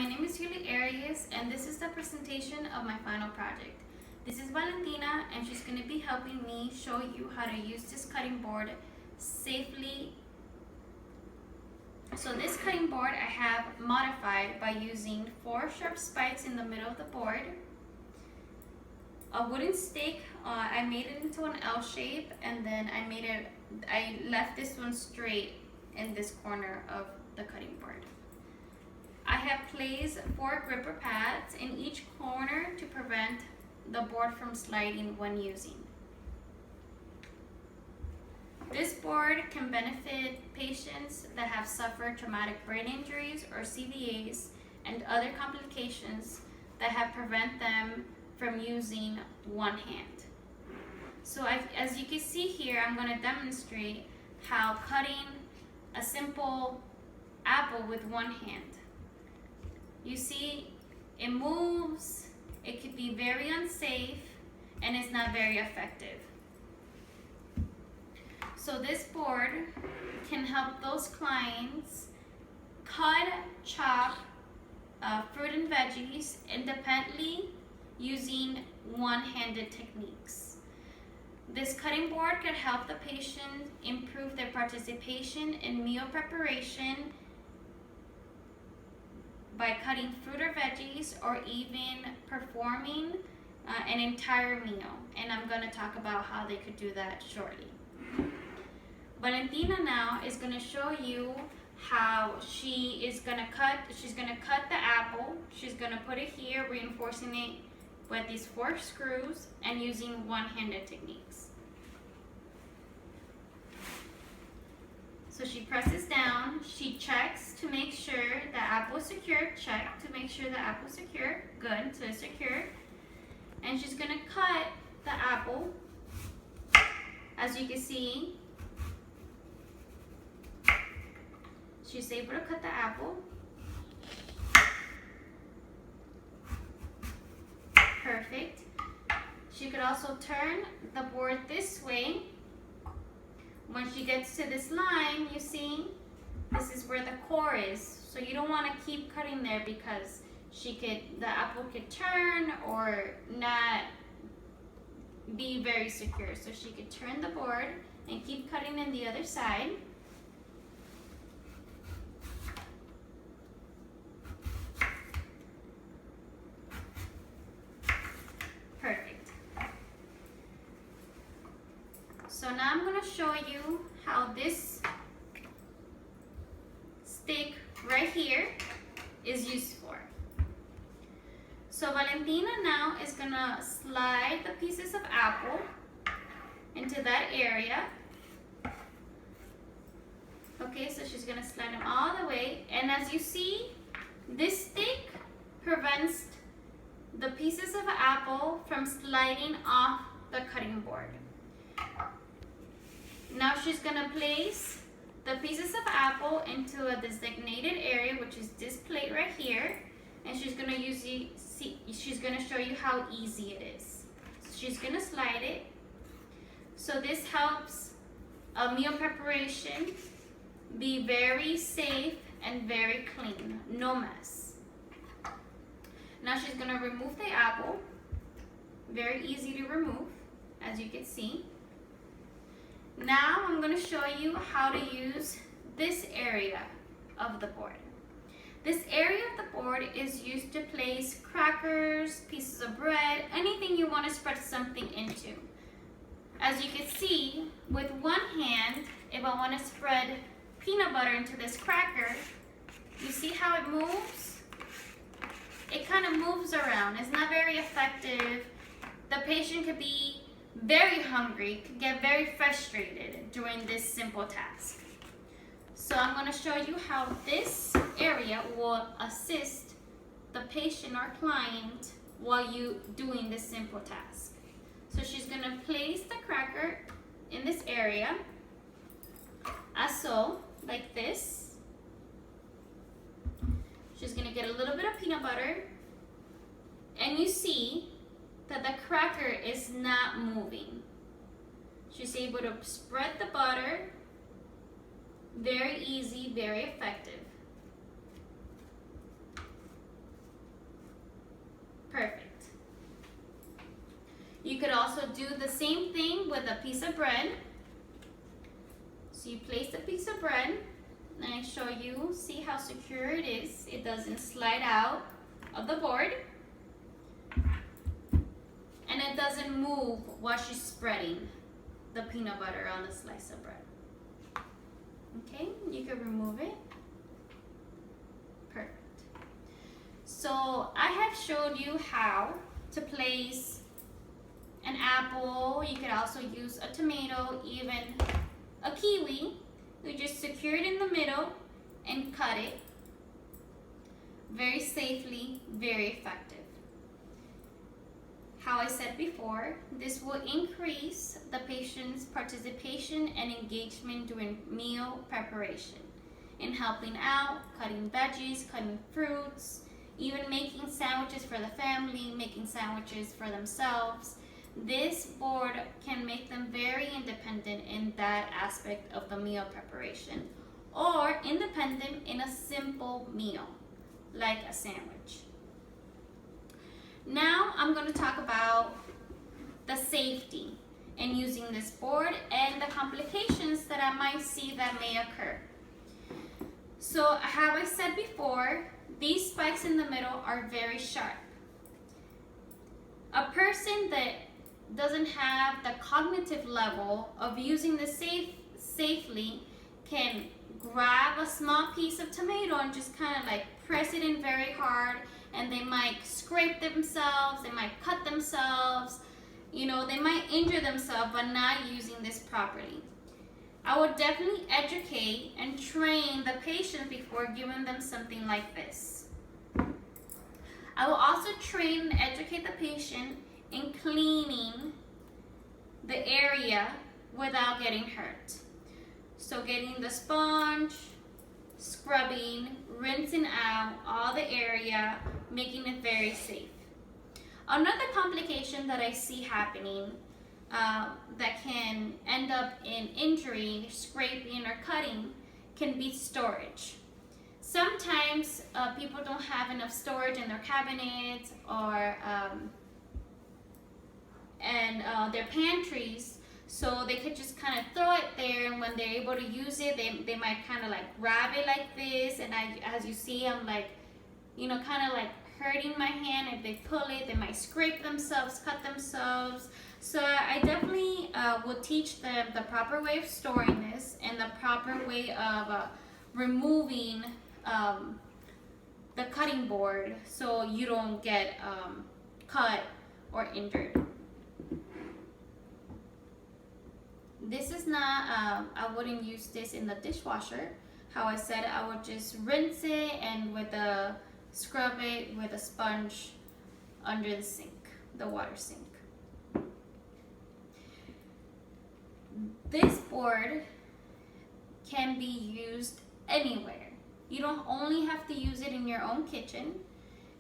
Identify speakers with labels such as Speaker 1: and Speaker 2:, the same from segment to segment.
Speaker 1: my name is Julie Arias, and this is the presentation of my final project. This is Valentina, and she's going to be helping me show you how to use this cutting board safely. So this cutting board I have modified by using 4 sharp spikes in the middle of the board, a wooden stick. I made it into an L shape, and then I left this one straight in this corner of the cutting board. I have placed 4 gripper pads in each corner to prevent the board from sliding when using. This board can benefit patients that have suffered traumatic brain injuries or CVAs and other complications that have prevent them from using one hand. So as you can see here, I'm going to demonstrate how cutting a simple apple with one hand. You see, it moves, it could be very unsafe, and it's not very effective. So this board can help those clients cut, chop fruit and veggies independently using one-handed techniques. This cutting board can help the patient improve their participation in meal preparation by cutting fruit or veggies, or even performing an entire meal. And I'm going to talk about how they could do that shortly. Valentina now is going to show you how she's going to cut the apple. She's going to put it here, reinforcing it with these 4 screws and using one-handed techniques. So she presses down, she checks to make sure the apple is secure, check to make sure the apple is secure, good, so it's secure. And she's gonna cut the apple. As you can see, she's able to cut the apple. Perfect. She could also turn the board this way. When she gets to this line, you see, this is where the core is. So you don't want to keep cutting there because the apple could turn or not be very secure. So she could turn the board and keep cutting in the other side. Perfect. So now I'm going to show you how this stick right here is used for. So Valentina now is going to slide the pieces of apple into that area. Okay, so she's going to slide them all the way. And as you see, this stick prevents the pieces of apple from sliding off the cutting board. Now she's going to place the pieces of apple into a designated area, which is this plate right here, and she's going to show you how easy it is. So she's going to slide it. So this helps meal preparation be very safe and very clean, no mess. Now she's going to remove the apple. Very easy to remove, as you can see. Now I'm going to show you how to use this area of the board. This area of the board is used to place crackers, pieces of bread, anything you want to spread something into. As you can see, with one hand, if I want to spread peanut butter into this cracker, you see how it moves? It kind of moves around. It's not very effective. The patient could be very hungry, could get very frustrated during this simple task. So I'm going to show you how this area will assist the patient or client while you doing this simple task. So she's going to place the cracker in this area, as so, like this. She's going to get a little bit of peanut butter, and you see that the cracker is not moving. She's able to spread the butter. Very easy, very effective. could also do the same thing with a piece of bread. So you place the piece of bread, and I show you, see how secure it is. It doesn't slide out of the board. And it doesn't move while she's spreading the peanut butter on the slice of bread. Okay, you can remove it. Perfect. So I have showed you how to place an apple. You could also use a tomato, even a kiwi. You just secure it in the middle and cut it very safely, very effective. How I said before, this will increase the patient's participation and engagement during meal preparation, in helping out, cutting veggies, cutting fruits, even making sandwiches for the family, making sandwiches for themselves. This board can make them very independent in that aspect of the meal preparation, or independent in a simple meal, like a sandwich. Now I'm going to talk about the safety in using this board and the complications that I might see that may occur. So, how I said before, these spikes in the middle are very sharp. A person that doesn't have the cognitive level of using this safely can grab a small piece of tomato and just kind of like press it in very hard, and they might scrape themselves, they might cut themselves, you know, they might injure themselves by not using this properly. I would definitely educate and train the patient before giving them something like this. I will also train and educate the patient in cleaning the area without getting hurt. So getting the sponge, scrubbing, rinsing out all the area, making it very safe. Another complication that I see happening that can end up in injury, scraping, or cutting can be storage. Sometimes people don't have enough storage in their cabinets or their pantries, so they could just kind of throw it there, and when they're able to use it, they might kind of like grab it like this, and as you see, I'm like, you know, kind of like hurting my hand. If they pull it, they might scrape themselves, cut themselves. So I definitely will teach them the proper way of storing this and the proper way of removing the cutting board so you don't get cut or injured. This is not, I wouldn't use this in the dishwasher. How I said, I would just rinse it and scrub it with a sponge under the sink, the water sink. This board can be used anywhere. You don't only have to use it in your own kitchen.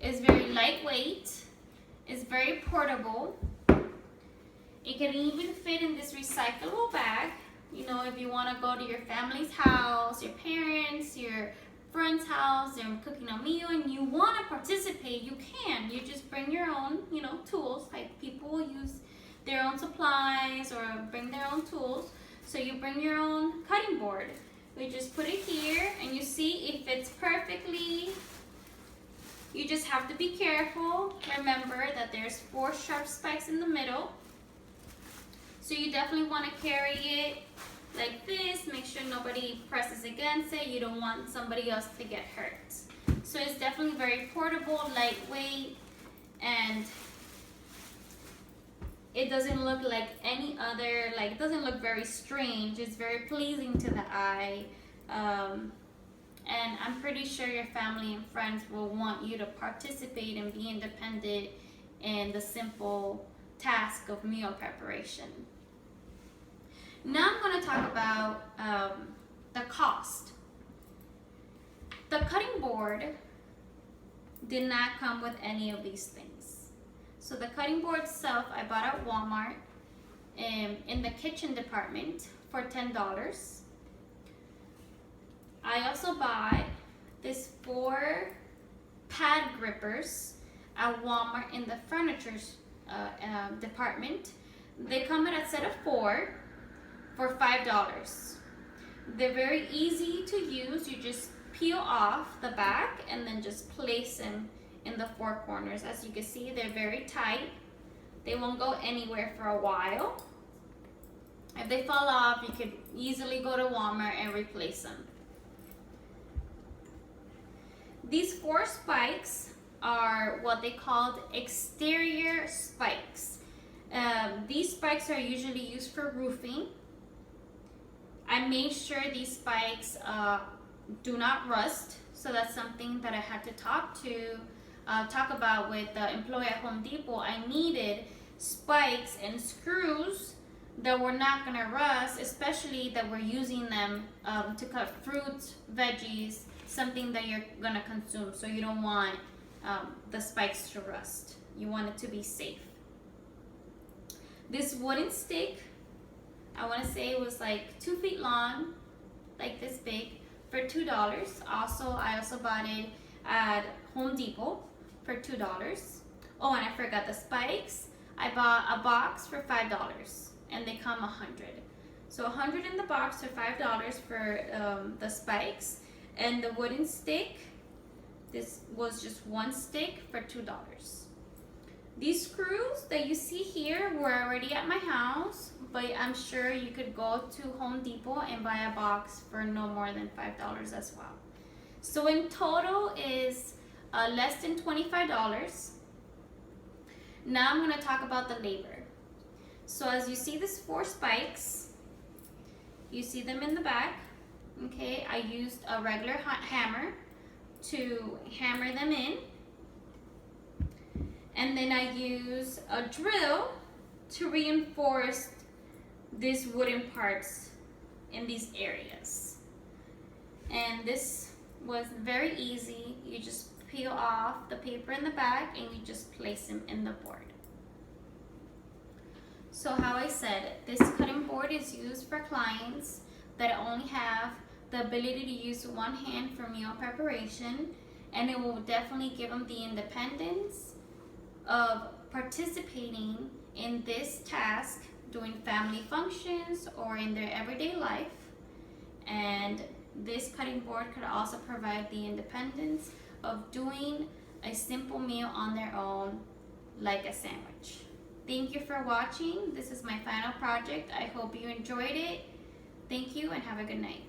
Speaker 1: It's very lightweight. It's very portable. It can even fit in this recyclable bag. You know, if you want to go to your family's house, your parents, your friend's house, they're cooking a meal and you want to participate, you can. You just bring your own, you know, tools. Like people will use their own supplies or bring their own tools. So you bring your own cutting board. We just put it here and you see it fits perfectly. You just have to be careful. Remember that there's 4 sharp spikes in the middle. So you definitely want to carry it like this. Make sure nobody presses against it. You don't want somebody else to get hurt. So it's definitely very portable, lightweight, and it doesn't look like any other, like it doesn't look very strange. It's very pleasing to the eye. And I'm pretty sure your family and friends will want you to participate and be independent in the simple task of meal preparation. Now I'm going to talk about the cost. The cutting board did not come with any of these things. So the cutting board itself I bought at Walmart in the kitchen department for $10. I also bought this 4 pad grippers at Walmart in the furniture department. They come in a set of 4 for $5. They're very easy to use. You just peel off the back and then just place them in the 4 corners. As you can see, they're very tight. They won't go anywhere for a while. If they fall off, you could easily go to Walmart and replace them. These 4 spikes are what they called exterior spikes. These spikes are usually used for roofing. I made sure these spikes do not rust, so that's something that I had to talk about with the employee at Home Depot. I needed spikes and screws that were not going to rust, especially that we're using them to cut fruits, veggies, something that you're going to consume. So you don't want the spikes to rust. You want it to be safe. This wooden stick, I want to say it was like 2 feet long, like this big, for $2. I also bought it at Home Depot for $2. Oh, and I forgot the spikes. I bought a box for $5, and they come 100. So 100 in the box for $5 for the spikes, and the wooden stick, this was just 1 stick for $2. These screws that you see here were already at my house, but I'm sure you could go to Home Depot and buy a box for no more than $5 as well. So in total is less than $25. Now I'm going to talk about the labor. So as you see these 4 spikes, you see them in the back. Okay, I used a regular hammer to hammer them in. And then I use a drill to reinforce these wooden parts in these areas. And this was very easy. You just peel off the paper in the back and you just place them in the board. So how I said, this cutting board is used for clients that only have the ability to use one hand for meal preparation, and it will definitely give them the independence of participating in this task doing family functions or in their everyday life. And this cutting board could also provide the independence of doing a simple meal on their own, like a sandwich. Thank you for watching. This is my final project. I hope you enjoyed it. Thank you and have a good night.